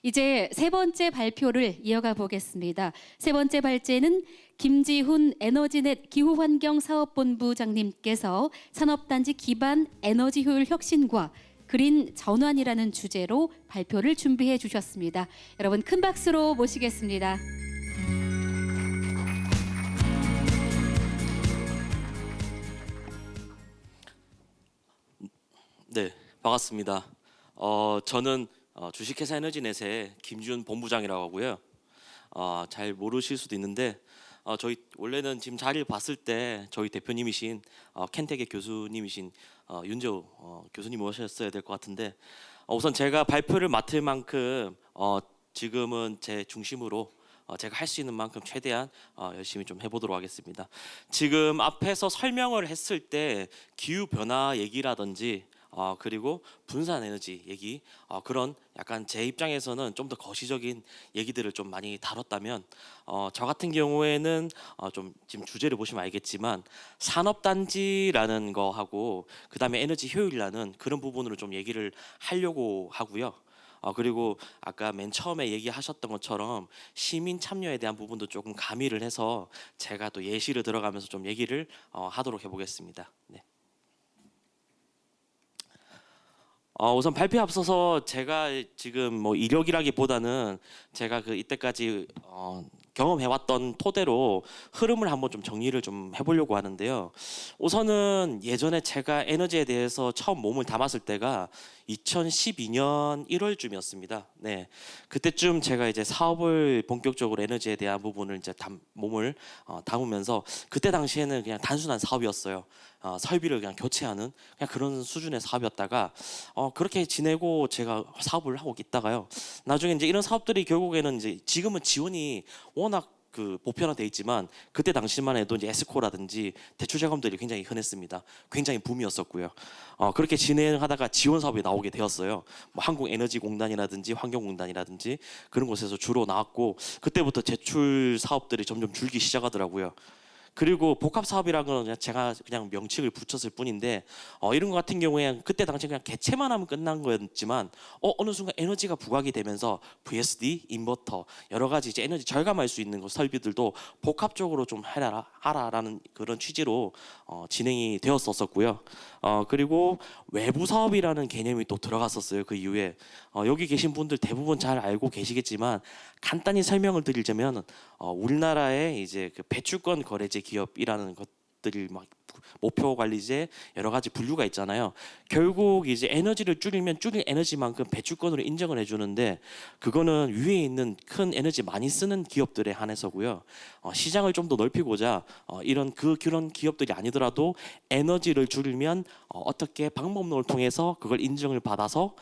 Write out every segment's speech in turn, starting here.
이제 세 번째 발표를 이어가 보겠습니다. 세 번째 발제는 김지훈 에너지넷 기후환경사업본부장님께서 산업단지 기반 에너지 효율 혁신과 그린 전환이라는 주제로 발표를 준비해 주셨습니다. 여러분 큰 박수로 모시겠습니다. 네, 반갑습니다. 저는 주식회사 에너지넷의 김지훈 본부장이라고 하고요. 잘 모르실 수도 있는데 저희 원래는 지금 자리를 봤을 때 저희 대표님이신 켄텍의 교수님이신 윤재호 교수님 오셨어야 될 것 같은데 우선 제가 발표를 맡을 만큼 지금은 제 중심으로 제가 할 수 있는 만큼 최대한 열심히 좀 해보도록 하겠습니다. 지금 앞에서 설명을 했을 때 기후 변화 얘기라든지 그리고 분산 에너지 얘기 그런 약간 제 입장에서는 좀 더 거시적인 얘기들을 좀 많이 다뤘다면 저 같은 경우에는 좀 지금 주제를 보시면 알겠지만 산업단지라는 거하고 그 다음에 에너지 효율이라는 그런 부분으로 좀 얘기를 하려고 하고요. 그리고 아까 맨 처음에 얘기하셨던 것처럼 시민 참여에 대한 부분도 조금 가미를 해서 제가 또 예시를 들어가면서 좀 얘기를 하도록 해보겠습니다. 네. 우선 발표에 앞서서 제가 지금 뭐 이력이라기보다는 제가 그 이때까지 경험해왔던 토대로 흐름을 한번 좀 정리를 좀 해보려고 하는데요. 우선은 예전에 제가 에너지에 대해서 처음 몸을 담았을 때가 2012년 1월쯤이었습니다. 네, 그때쯤 제가 이제 사업을 본격적으로 에너지에 대한 부분을 이제 몸을 담으면서 그때 당시에는 그냥 단순한 사업이었어요. 설비를 그냥 교체하는 그냥 그런 수준의 사업이었다가 그렇게 지내고 제가 사업을 하고 있다가요. 나중에 이제 이런 사업들이 결국에는 이제 지금은 지원이 워낙 그 보편화돼 있지만 그때 당시만 해도 이제 에스코라든지 대출 자금들이 굉장히 흔했습니다. 굉장히 붐이었었고요. 그렇게 진행하다가 지원 사업이 나오게 되었어요. 뭐 한국에너지공단이라든지 환경공단이라든지 그런 곳에서 주로 나왔고 그때부터 대출 사업들이 점점 줄기 시작하더라고요. 그리고 복합 사업이라는 건 제가 그냥 명칭을 붙였을 뿐인데 이런 것 같은 경우에 그때 당시 그냥 개체만 하면 끝난 거였지만 어느 순간 에너지가 부각이 되면서 VSD, 인버터 여러 가지 이제 에너지 절감할 수 있는 설비들도 복합적으로 좀 하라라는 그런 취지로 진행이 되었었고요. 그리고 외부 사업이라는 개념이 또 들어갔었어요. 그 이후에 여기 계신 분들 대부분 잘 알고 계시겠지만 간단히 설명을 드리자면 우리나라의 이제 그 배출권 거래제 기업이라는 것들이 막 목표 관리제 여러 가지 분류가 있잖아요. 결국 이제 에너지를 줄이면 줄인 에너지만큼 배출권으로 인정을 해주는데 그거는 위에 있는 큰 에너지 많이 쓰는 기업들에 한해서고요. 시장을 좀 더 넓히고자 그런 기업들이 아니더라도 에너지를 줄이면 어떻게 방법론을 통해서 그걸 인정을 받아서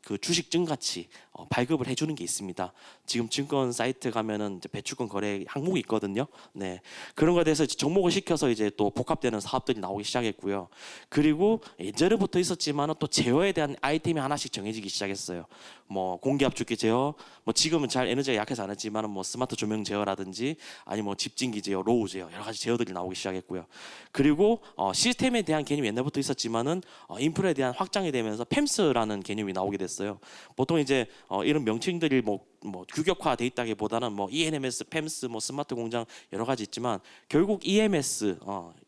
그 주식증 같이 발급을 해주는 게 있습니다. 지금 증권 사이트 가면은 이제 배출권 거래 항목이 있거든요. 네, 그런 거에 대해서 접목을 시켜서 이제 또 복합되는 사업들이 나오기 시작했고요. 그리고 예전부터 있었지만 또 제어에 대한 아이템이 하나씩 정해지기 시작했어요. 뭐 공기압축기 제어, 뭐 지금은 잘 에너지가 약해서 안 했지만 뭐 스마트 조명 제어라든지 아니면 뭐 집진기 제어, 로우 제어 여러 가지 제어들이 나오기 시작했고요. 그리고 시스템에 대한 개념이 옛날부터 있었지만은 인프라에 대한 확장이 되면서 팸스라는 개념이 나오게 됐어요. 보통 이제 이런 명칭들이 뭐 규격화돼 있다기보다는 뭐 ENMS, 팸스, 뭐 스마트 공장 여러 가지 있지만 결국 EMS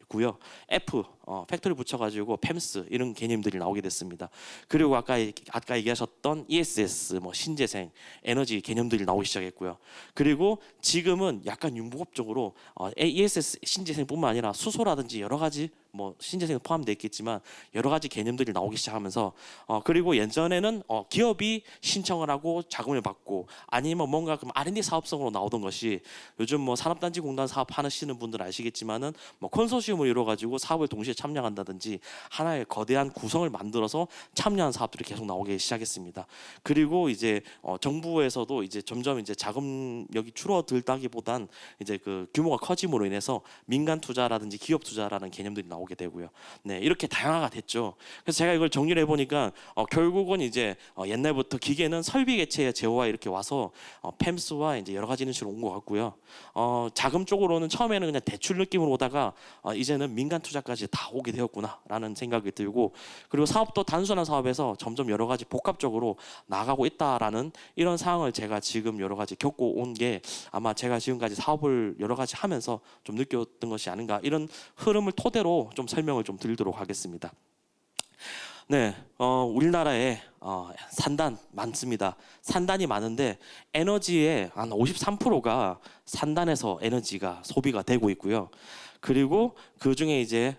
고요. F 팩토리 붙여가지고 팸스 이런 개념들이 나오게 됐습니다. 그리고 아까 얘기하셨던 ESS 뭐 신재생 에너지 개념들이 나오기 시작했고요. 그리고 지금은 약간 융복합적으로 ESS 신재생뿐만 아니라 수소라든지 여러 가지 뭐 신재생 포함되어 있겠지만 여러 가지 개념들이 나오기 시작하면서 그리고 예전에는 기업이 신청을 하고 자금을 받고 아니면 뭔가 그 R&D 사업성으로 나오던 것이 요즘 뭐 산업단지 공단 사업 하시는 분들 아시겠지만은 뭐 컨소시엄을 이뤄 가지고 사업을 동시에 참여한다든지 하나의 거대한 구성을 만들어서 참여한 사업들이 계속 나오기 시작했습니다. 그리고 이제 정부에서도 이제 점점 이제 자금력이 줄어들다기보단 이제 그 규모가 커짐으로 인해서 민간 투자라든지 기업 투자라는 개념들이 나오기 나오게 되고요. 네, 이렇게 다양화가 됐죠. 그래서 제가 이걸 정리를 해보니까 결국은 이제 옛날부터 기계는 설비 개체의 제어와 이렇게 와서 팸스와 이제 여러 가지 이런 식으로 온 것 같고요. 자금 쪽으로는 처음에는 그냥 대출 느낌으로 오다가 이제는 민간 투자까지 다 오게 되었구나라는 생각이 들고, 그리고 사업도 단순한 사업에서 점점 여러 가지 복합적으로 나가고 있다라는 이런 상황을 제가 지금 여러 가지 겪고 온 게 아마 제가 지금까지 사업을 여러 가지 하면서 좀 느꼈던 것이 아닌가, 이런 흐름을 토대로 좀 설명을 좀 드리도록 하겠습니다. 네, 우리나라에 산단 많습니다. 산단이 많은데 에너지의 한 53%가 산단에서 에너지가 소비가 되고 있고요. 그리고 그 중에 이제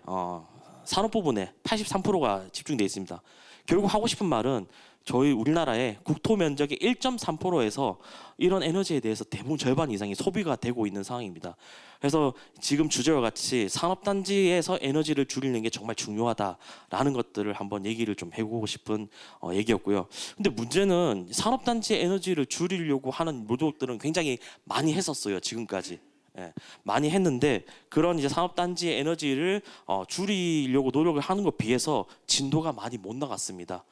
산업 부분에 83%가 집중되어 있습니다. 결국 하고 싶은 말은 저희 우리나라의 국토 면적의 1.3%에서 이런 에너지에 대해서 대부분 절반 이상이 소비가 되고 있는 상황입니다. 그래서 지금 주제와 같이 산업단지에서 에너지를 줄이는 게 정말 중요하다라는 것들을 한번 얘기를 좀 해보고 싶은 얘기였고요. 근데 문제는 산업단지의 에너지를 줄이려고 하는 노력들은 굉장히 많이 했었어요, 지금까지. 예, 많이 했는데 그런 이제 산업단지의 에너지를 줄이려고 노력을 하는 것에 비해서 진도가 많이 못 나갔습니다.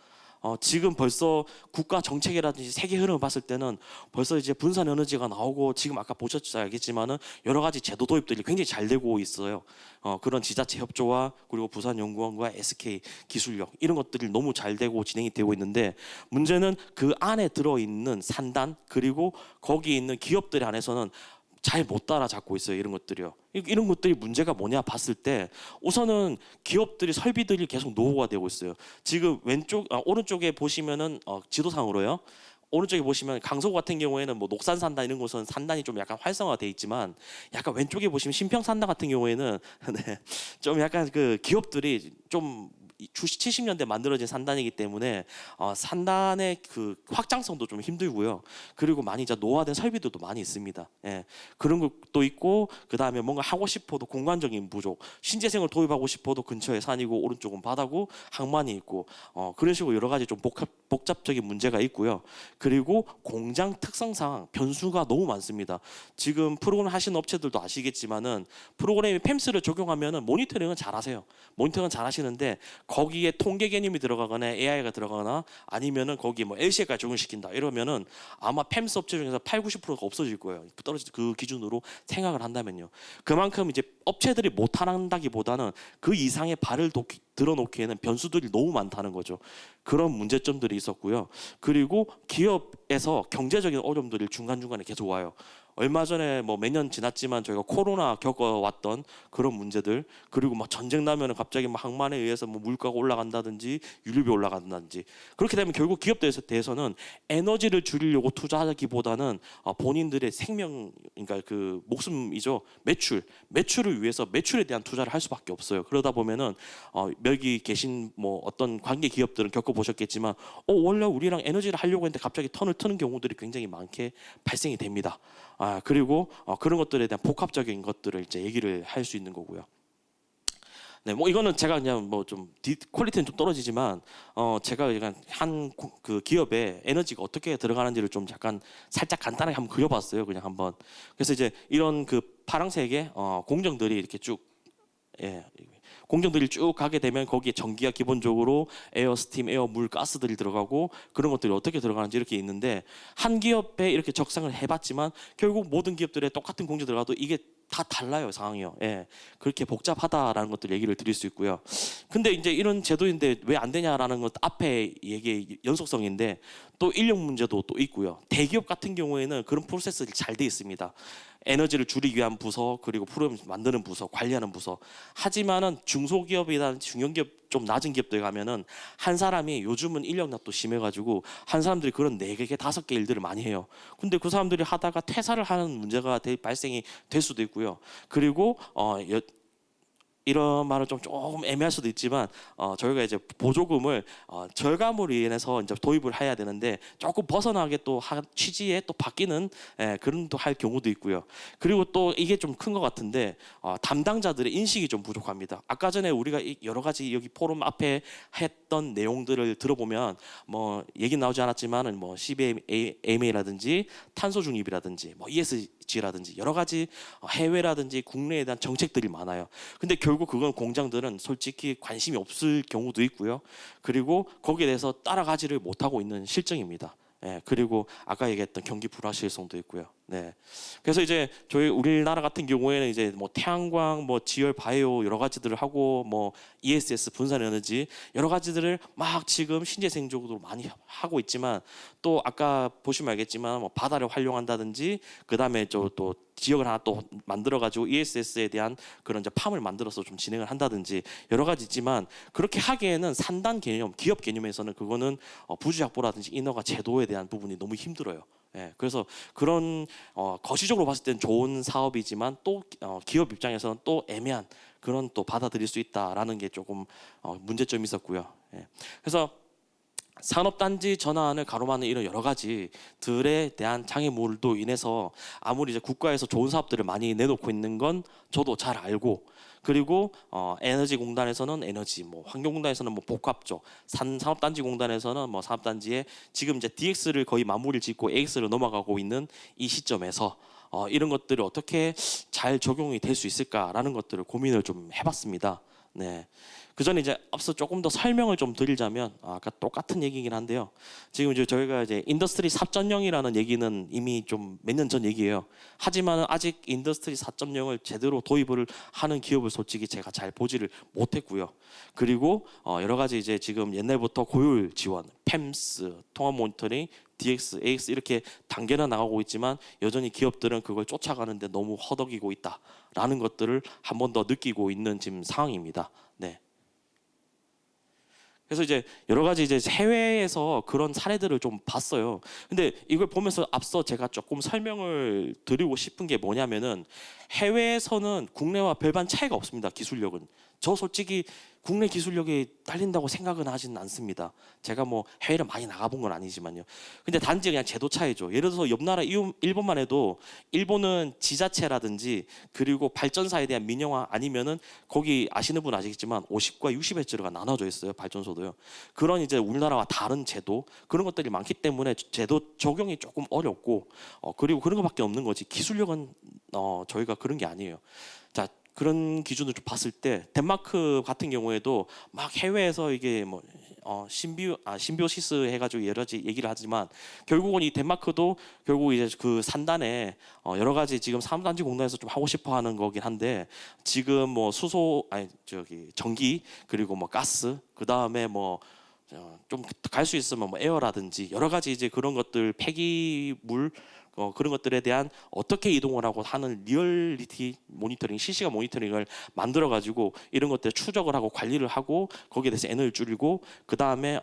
지금 벌써 국가 정책이라든지 세계 흐름을 봤을 때는 벌써 이제 분산 에너지가 나오고, 지금 아까 보셨죠, 알겠지만은 여러 가지 제도 도입들이 굉장히 잘 되고 있어요. 그런 지자체 협조와 그리고 부산연구원과 SK 기술력, 이런 것들이 너무 잘 되고 진행이 되고 있는데, 문제는 그 안에 들어있는 산단 그리고 거기 있는 기업들 안에서는 잘 못 따라잡고 있어요, 이런 것들이요. 이런 것들이 문제가 뭐냐 봤을 때, 우선은 기업들이 설비들이 계속 노후가 되고 있어요. 지금 오른쪽에 보시면은 지도상으로요. 오른쪽에 보시면 강서구 같은 경우에는 뭐 녹산 산단 이런 곳은 산단이 좀 약간 활성화돼 있지만, 약간 왼쪽에 보시면 신평 산단 같은 경우에는 네, 좀 약간 그 기업들이 좀 70년대 만들어진 산단이기 때문에 산단의 그 확장성도 좀 힘들고요. 그리고 많이 이제 노화된 설비들도 많이 있습니다. 예, 그런 것도 있고, 그 다음에 뭔가 하고 싶어도 공간적인 부족, 신재생을 도입하고 싶어도 근처에 산이고 오른쪽은 바다고 항만이 있고, 그런 식으로 여러 가지 좀 복잡적인 문제가 있고요. 그리고 공장 특성상 변수가 너무 많습니다. 지금 프로그램 하시는 업체들도 아시겠지만은 프로그램이 팸스를 적용하면은 모니터링은 잘하세요. 모니터링은 잘하시는데 거기에 통계 개념이 들어가거나 AI가 들어가거나 아니면은 거기 뭐 LCA까지 적용시킨다 이러면은 아마 팸스 업체 중에서 80~90%가 없어질 거예요. 떨어질 그 기준으로 생각을 한다면요. 그만큼 이제 업체들이 못한다기보다는 그 이상의 발을 들어놓기에는 변수들이 너무 많다는 거죠. 그런 문제점들이 있었고요. 그리고 기업에서 경제적인 어려움들이 중간중간에 계속 와요. 얼마 전에 뭐 몇 년 지났지만 저희가 코로나 겪어왔던 그런 문제들, 그리고 막 전쟁 나면은 갑자기 막 항만에 의해서 뭐 물가가 올라간다든지 유류비 올라간다든지, 그렇게 되면 결국 기업들에 대해서는 에너지를 줄이려고 투자하기보다는 본인들의 생명, 그러니까 그 목숨이죠, 매출을 위해서 매출에 대한 투자를 할 수밖에 없어요. 그러다 보면은 여기 계신 뭐 어떤 관계 기업들은 겪어보셨겠지만 원래 우리랑 에너지를 하려고 했는데 갑자기 턴을 트는 경우들이 굉장히 많게 발생이 됩니다. 그리고 그런 것들에 대한 복합적인 것들을 이제 얘기를 할 수 있는 거고요. 네, 뭐 이거는 제가 그냥 뭐 좀 퀄리티는 좀 떨어지지만 제가 그냥 한 그 기업에 에너지가 어떻게 들어가는지를 좀 약간 살짝 간단하게 한번 그려봤어요, 그냥 한번. 그래서 이제 이런 그 파란색의 공정들이 이렇게 쭉, 예, 공정들이 쭉 가게 되면 거기에 전기가 기본적으로 에어, 스팀, 에어, 물, 가스들이 들어가고, 그런 것들이 어떻게 들어가는지 이렇게 있는데, 한 기업에 이렇게 적상을 해봤지만 결국 모든 기업들에 똑같은 공정 들어가도 이게 다 달라요, 상황이요. 예, 그렇게 복잡하다라는 것들 얘기를 드릴 수 있고요. 근데 이제 이런 제도인데 왜 안 되냐라는 것 앞에 얘기 연속성인데, 또 인력 문제도 또 있고요. 대기업 같은 경우에는 그런 프로세스들이 잘 돼 있습니다. 에너지를 줄이기 위한 부서, 그리고 프로그램 만드는 부서, 관리하는 부서. 하지만은 중소기업이라든지 중견기업 좀 낮은 기업들 가면은 한 사람이, 요즘은 인력난도 심해가지고 한 사람들이 그런 4개, 5개 일들을 많이 해요. 근데 그 사람들이 하다가 퇴사를 하는 문제가 발생이 될 수도 있고요. 그리고 이런 말은 좀 조금 애매할 수도 있지만 저희가 이제 보조금을 절감으로 인해서 이제 도입을 해야 되는데 조금 벗어나게 또 취지에 또 바뀌는 그런 또 할 경우도 있고요. 그리고 또 이게 좀 큰 것 같은데 담당자들의 인식이 좀 부족합니다. 아까 전에 우리가 여러 가지 여기 포럼 앞에 했던 내용들을 들어보면 뭐 얘기 나오지 않았지만은 뭐 CBAMA라든지 탄소 중립이라든지 뭐 ESG 에너지라든지 여러 가지 해외라든지 국내에 대한 정책들이 많아요. 근데 결국 그건 공장들은 솔직히 관심이 없을 경우도 있고요. 그리고 거기에 대해서 따라가지를 못하고 있는 실정입니다. 예, 그리고 아까 얘기했던 경기 불확실성도 있고요. 네. 그래서 이제 저희 우리나라 같은 경우에는 이제 뭐 태양광, 뭐 지열, 바이오 여러 가지들을 하고 뭐 ESS 분산 에너지 여러 가지들을 막 지금 신재생적으로 많이 하고 있지만 또 아까 보시면 알겠지만 뭐 바다를 활용한다든지 그다음에 또 지역을 하나 또 만들어 가지고 ESS에 대한 그런 이제 팜을 만들어서 좀 진행을 한다든지 여러 가지 있지만 그렇게 하기에는 산단 개념, 기업 개념에서는 그거는 부주약보라든지 인허가 제도에 대한 부분이 너무 힘들어요. 예, 그래서 그런 거시적으로 봤을 때는 좋은 사업이지만 또 기업 입장에서는 또 애매한 그런 또 받아들일 수 있다라는 게 조금 문제점이 있었고요. 예, 그래서 산업단지 전환을 가로막는 이런 여러 가지들에 대한 장애물도 인해서 아무리 이제 국가에서 좋은 사업들을 많이 내놓고 있는 건 저도 잘 알고 그리고 에너지공단에서는 에너지, 뭐 환경공단에서는 뭐 복합적, 산업단지공단에서는 뭐 산업단지에 지금 이제 DX를 거의 마무리를 짓고 AX를 넘어가고 있는 이 시점에서 이런 것들이 어떻게 잘 적용이 될 수 있을까라는 것들을 고민을 좀 해봤습니다. 네. 그 전에 이제 앞서 조금 더 설명을 좀 드리자면 아까 똑같은 얘기긴 한데요. 지금 이제 저희가 이제 인더스트리 4.0이라는 얘기는 이미 좀 몇 년 전 얘기예요. 하지만 아직 인더스트리 4.0을 제대로 도입을 하는 기업을 솔직히 제가 잘 보지를 못했고요. 그리고 여러 가지 이제 지금 옛날부터 고효율 지원, 팸스, 통합 모니터링, DX, AX 이렇게 단계는 나가고 있지만 여전히 기업들은 그걸 쫓아가는데 너무 허덕이고 있다라는 것들을 한 번 더 느끼고 있는 지금 상황입니다. 네. 그래서 이제 여러 가지 이제 해외에서 그런 사례들을 좀 봤어요. 근데 이걸 보면서 앞서 제가 조금 설명을 드리고 싶은 게 뭐냐면은 해외에서는 국내와 별반 차이가 없습니다. 기술력은. 저 솔직히 국내 기술력이 딸린다고 생각은 하지는 않습니다. 제가 뭐 해외를 많이 나가본 건 아니지만요. 근데 단지 그냥 제도 차이죠. 예를 들어서 옆 나라 일본만 해도 일본은 지자체라든지 그리고 발전사에 대한 민영화 아니면은 거기 아시는 분 아시겠지만 50과 60Hz가 나눠져 있어요. 발전소도요. 그런 이제 우리나라와 다른 제도 그런 것들이 많기 때문에 제도 적용이 조금 어렵고 그리고 그런 것밖에 없는 거지. 기술력은 저희가 그런 게 아니에요. 자. 그런 기준을 좀 봤을 때 덴마크 같은 경우에도 막 해외에서 이게 뭐 심비오시스 해가지고 여러 가지 얘기를 하지만 결국은 이 덴마크도 결국 이제 그 산단에 여러 가지 지금 산업단지 공단에서 좀 하고 싶어하는 거긴 한데 지금 뭐 전기 그리고 뭐 가스 그 다음에 뭐 좀 갈 수 있으면 뭐 에어라든지 여러 가지 이제 그런 것들 폐기물 그런 것들에 대한 어떻게 이동을 하고 하는 리얼리티 모니터링, 실시간 모니터링을 만들어 가지고 이런 것들 추적을 하고 관리를 하고 거기에 대해서 에너지를 줄이고 그 다음에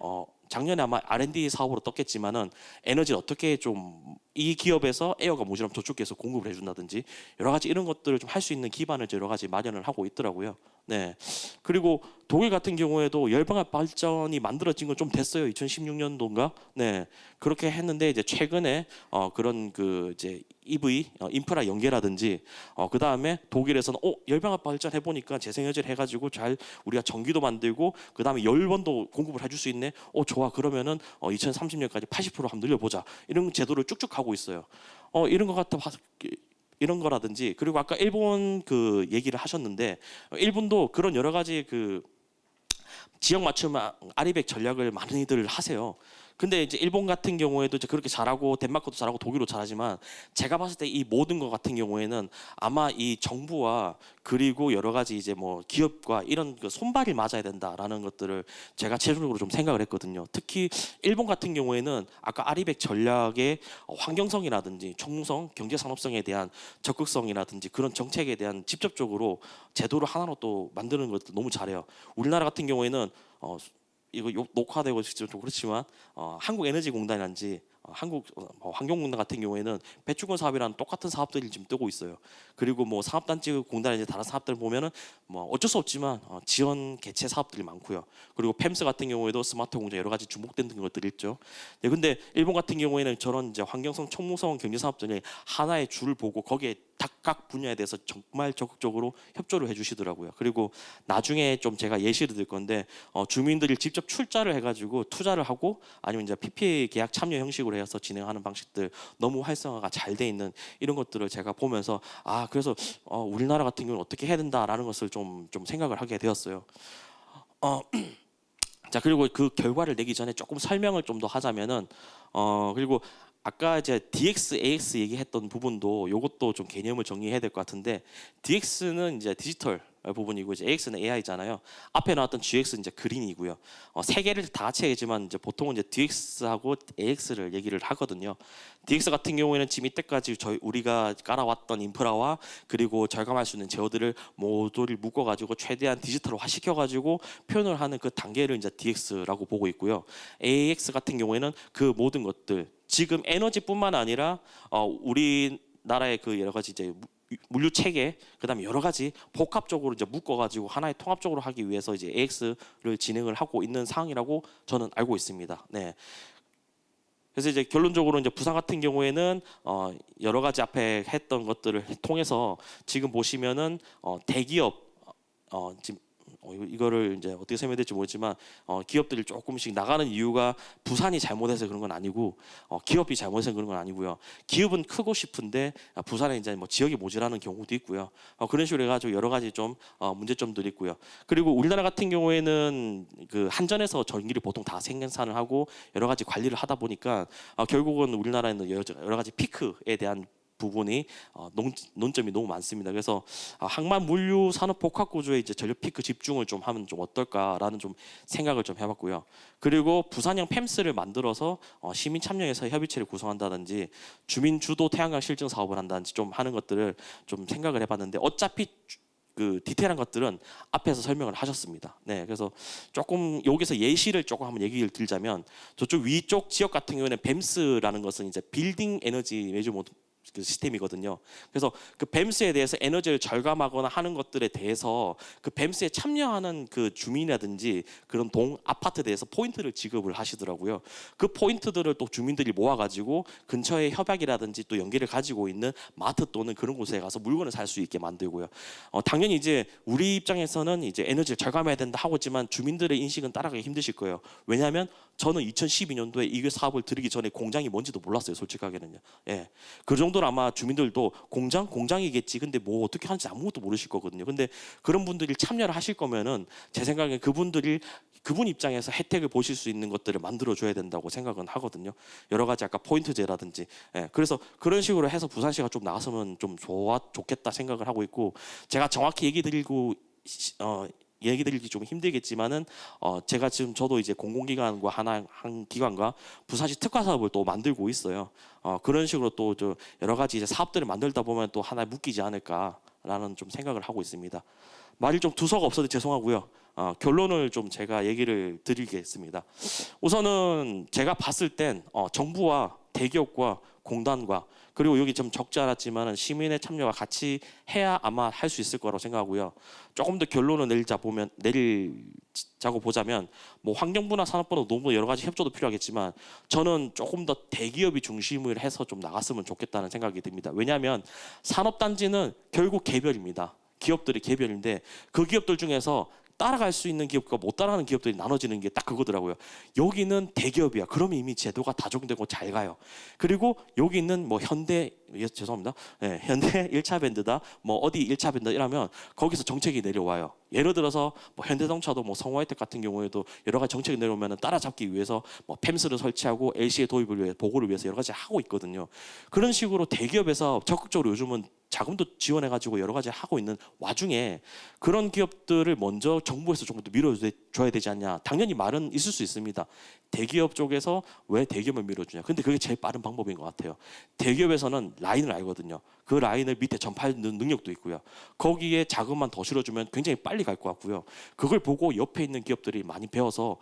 작년에 아마 R&D 사업으로 떴겠지만은 에너지를 어떻게 좀 이 기업에서 에어가 모자라면 저쪽에서 공급을 해준다든지 여러 가지 이런 것들을 좀 할 수 있는 기반을 여러 가지 마련을 하고 있더라고요. 네. 그리고 독일 같은 경우에도 열방압 발전이 만들어진 건 좀 됐어요. 2016년도인가? 네. 그렇게 했는데 이제 최근에 그런 그 이제 EV 인프라 연계라든지 그 다음에 독일에서는 열방압 발전 해보니까 재생에너지를 해가지고 잘 우리가 전기도 만들고 그 다음에 열번도 공급을 해줄 수 있네. 좋아. 그러면은 2030년까지 80% 한번 늘려보자. 이런 제도를 쭉쭉 하고 있어요. 이런 것 같아. 이런 거라든지 그리고 아까 일본 그 얘기를 하셨는데 일본도 그런 여러 가지 그 지역 맞춤 아리백 전략을 많이들 하세요. 근데 이제 일본 같은 경우에도 이제 그렇게 잘하고 덴마크도 잘하고 독일도 잘하지만 제가 봤을 때 이 모든 것 같은 경우에는 아마 이 정부와 그리고 여러 가지 이제 뭐 기업과 이런 그 손발이 맞아야 된다라는 것들을 제가 최종적으로 좀 생각을 했거든요. 특히 일본 같은 경우에는 아까 아리백 전략의 환경성이라든지 총무성, 경제산업성에 대한 적극성이라든지 그런 정책에 대한 직접적으로 제도를 하나로 또 만드는 것도 너무 잘해요. 우리나라 같은 경우에는 이거 녹화되고 좀 그렇지만 한국에너지공단이란지 한국 환경공단 같은 경우에는 배출권 사업이랑 똑같은 사업들이 지금 뜨고 있어요. 그리고 뭐 산업단지 공단이나 다른 사업들 보면은 뭐 어쩔 수 없지만 지원 개최 사업들이 많고요. 그리고 팸스 같은 경우에도 스마트 공장 여러 가지 주목된 것들이 있죠. 근데 일본 같은 경우에는 저런 이제 환경성, 총무성 경제 사업들이 하나의 줄을 보고 거기에 각 분야에 대해서 정말 적극적으로 협조를 해주시더라고요. 그리고 나중에 좀 제가 예시를 들 건데 주민들이 직접 출자를 해가지고 투자를 하고 아니면 이제 PPA 계약 참여 형식으로 해서 진행하는 방식들 너무 활성화가 잘 돼 있는 이런 것들을 제가 보면서 그래서 우리나라 같은 경우는 어떻게 해야 된다라는 것을 좀 생각을 하게 되었어요. 자, 그리고 그 결과를 내기 전에 조금 설명을 좀 더 하자면은 그리고 아까 이제 DX, AX 얘기했던 부분도 이것도 좀 개념을 정리해야 될 것 같은데, DX는 이제 디지털 부분이고 이제 AX는 AI잖아요. 앞에 나왔던 GX는 이제 그린이고요. 세 개를 다 같이 얘기지만 이제 보통은 이제 DX하고 AX를 얘기를 하거든요. DX 같은 경우에는 지금 이때까지 우리가 깔아왔던 인프라와 그리고 절감할 수 있는 제어들을 모두를 묶어가지고 최대한 디지털화 시켜가지고 표현을 하는 그 단계를 이제 DX라고 보고 있고요. AX 같은 경우에는 그 모든 것들, 지금 에너지뿐만 아니라 우리나라의 그 여러 가지 이제 물류 체계, 그다음에 여러 가지 복합적으로 이제 묶어가지고 하나의 통합적으로 하기 위해서 이제 AX를 진행을 하고 있는 상황이라고 저는 알고 있습니다. 네. 그래서 이제 결론적으로 이제 부산 같은 경우에는 여러 가지 앞에 했던 것들을 통해서 지금 보시면은 대기업 지금 이거를 이제 어떻게 설명될지 모르지만 기업들이 조금씩 나가는 이유가 부산이 잘못해서 그런 건 아니고 기업이 잘못해서 그런 건 아니고요. 기업은 크고 싶은데 부산에 이제 뭐 지역이 모자라는 경우도 있고요. 그런 식으로 해가지고 여러 가지 좀 문제점들이 있고요. 그리고 우리나라 같은 경우에는 그 한전에서 전기를 보통 다 생산을 하고 여러 가지 관리를 하다 보니까 결국은 우리나라에는 여러 가지 피크에 대한 부분이 논점이 너무 많습니다. 그래서 항만 물류 산업 복합 구조에 이제 전력 피크 집중을 좀 하면 좀 어떨까라는 좀 생각을 좀 해봤고요. 그리고 부산형 팸스를 만들어서 시민 참여해서 협의체를 구성한다든지 주민 주도 태양광 실증 사업을 한다든지 좀 하는 것들을 좀 생각을 해봤는데 어차피 그 디테일한 것들은 앞에서 설명을 하셨습니다. 네, 그래서 조금 여기서 예시를 조금 한번 얘기를 드리자면 저쪽 위쪽 지역 같은 경우에는 뱀스라는 것은 이제 빌딩 에너지 매주먼트 그 시스템이거든요. 그래서 그 뱀스에 대해서 에너지를 절감하거나 하는 것들에 대해서 그 뱀스에 참여하는 그 주민이라든지 그런 동 아파트에 대해서 포인트를 지급을 하시더라고요. 그 포인트들을 또 주민들이 모아가지고 근처에 협약이라든지 또 연계를 가지고 있는 마트 또는 그런 곳에 가서 물건을 살 수 있게 만들고요. 당연히 이제 우리 입장에서는 이제 에너지를 절감해야 된다 하고 있지만 주민들의 인식은 따라가기 힘드실 거예요. 왜냐하면 저는 2012년도에 이 사업을 들이기 전에 공장이 뭔지도 몰랐어요, 솔직하게는요. 예, 그 정도로 아마 주민들도 공장이겠지. 근데 뭐 어떻게 하는지 아무것도 모르실 거거든요. 근데 그런 분들이 참여를 하실 거면은 제 생각에 그분 입장에서 혜택을 보실 수 있는 것들을 만들어 줘야 된다고 생각은 하거든요. 여러 가지 아까 포인트제라든지. 예, 그래서 그런 식으로 해서 부산시가 좀 나왔으면 좀 좋겠다 생각을 하고 있고, 제가 정확히 얘기 드리기 좀 힘들겠지만은 제가 지금 저도 이제 공공기관과 한 기관과 부산시 특화 사업을 또 만들고 있어요. 그런 식으로 또 여러 가지 이제 사업들을 만들다 보면 또 하나에 묶이지 않을까라는 좀 생각을 하고 있습니다. 말이 좀 두서가 없어도 죄송하고요. 결론을 좀 제가 얘기를 드리겠습니다. 우선은 제가 봤을 땐 정부와 대기업과 공단과 그리고 여기 좀 적지 않았지만 시민의 참여가 같이 해야 아마 할 수 있을 거라고 생각하고요. 조금 더 결론을 내리자고 보자면 뭐 환경부나 산업부나 너무 여러 가지 협조도 필요하겠지만 저는 조금 더 대기업이 중심을 해서 좀 나갔으면 좋겠다는 생각이 듭니다. 왜냐하면 산업단지는 결국 개별입니다. 기업들이 개별인데 그 기업들 중에서 따라갈 수 있는 기업과 못 따라가는 기업들이 나눠지는 게 딱 그거더라고요. 여기는 대기업이야. 그러면 이미 제도가 다정되고 잘 가요. 그리고 여기는 뭐 현대 죄송합니다. 네, 현대 1차 밴드다. 뭐 어디 1차 밴드 이러면 거기서 정책이 내려와요. 예를 들어서 뭐 현대자동차도 뭐 성화혜택 같은 경우에도 여러 가지 정책이 내려오면 따라잡기 위해서 뭐 팸스를 설치하고 LC의 도입을 위해 보고를 위해서 여러 가지 하고 있거든요. 그런 식으로 대기업에서 적극적으로 요즘은 자금도 지원해가지고 여러 가지 하고 있는 와중에 그런 기업들을 먼저 정부에서 조금 더 밀어줘야 되지 않냐. 당연히 말은 있을 수 있습니다. 대기업 쪽에서 왜 대기업을 밀어주냐. 근데 그게 제일 빠른 방법인 것 같아요. 대기업에서는 라인을 알거든요. 그 라인을 밑에 전파하는 능력도 있고요. 거기에 자금만 더 실어주면 굉장히 빨리 갈 것 같고요. 그걸 보고 옆에 있는 기업들이 많이 배워서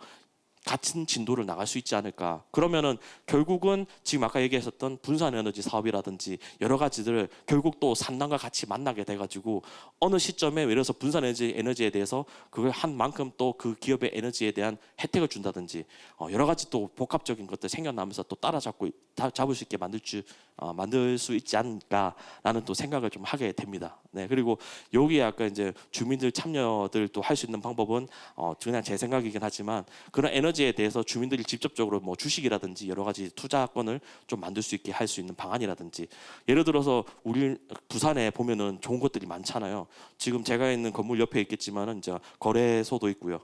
같은 진도를 나갈 수 있지 않을까. 그러면은 결국은 지금 아까 얘기했었던 분산 에너지 사업이라든지 여러 가지들을 결국 또 산단과 같이 만나게 돼가지고 어느 시점에 예를 들어서 분산 에너지에 대해서 그걸 한 만큼 또 그 기업의 에너지에 대한 혜택을 준다든지 여러 가지 또 복합적인 것들 생겨나면서 또 잡을 수 있게 만들 수 있지 않을까라는 또 생각을 좀 하게 됩니다. 네, 그리고 여기에 아까 이제 주민들 참여들도 할 수 있는 방법은 그냥 제 생각이긴 하지만 그런 에너지에 대해서 주민들이 직접적으로 뭐 주식이라든지 여러 가지 투자권을 좀 만들 수 있게 할 수 있는 방안이라든지 예를 들어서 우리 부산에 보면은 좋은 것들이 많잖아요. 지금 제가 있는 건물 옆에 있겠지만은 이제 거래소도 있고요.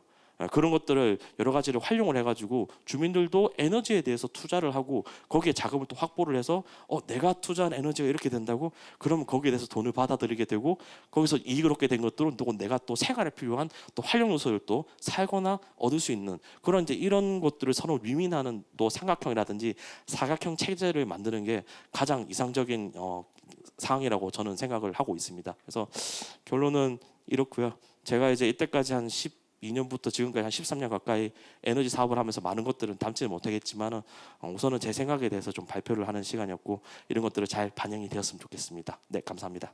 그런 것들을 여러 가지를 활용을 해가지고 주민들도 에너지에 대해서 투자를 하고 거기에 자금을 또 확보를 해서 내가 투자한 에너지가 이렇게 된다고 그러면 거기에 대해서 돈을 받아들이게 되고 거기서 이익을 얻게 된 것들은 또 내가 또 생활에 필요한 또 활용 요소를 또 살거나 얻을 수 있는 그런 이제 이런 것들을 서로 위민하는 또 삼각형이라든지 사각형 체제를 만드는 게 가장 이상적인 상황이라고 저는 생각을 하고 있습니다. 그래서 결론은 이렇고요. 제가 이제 이때까지 한 12년부터 지금까지 한 13년 가까이 에너지 사업을 하면서 많은 것들은 담지는 못하겠지만 우선은 제 생각에 대해서 좀 발표를 하는 시간이었고 이런 것들을 잘 반영이 되었으면 좋겠습니다. 네, 감사합니다.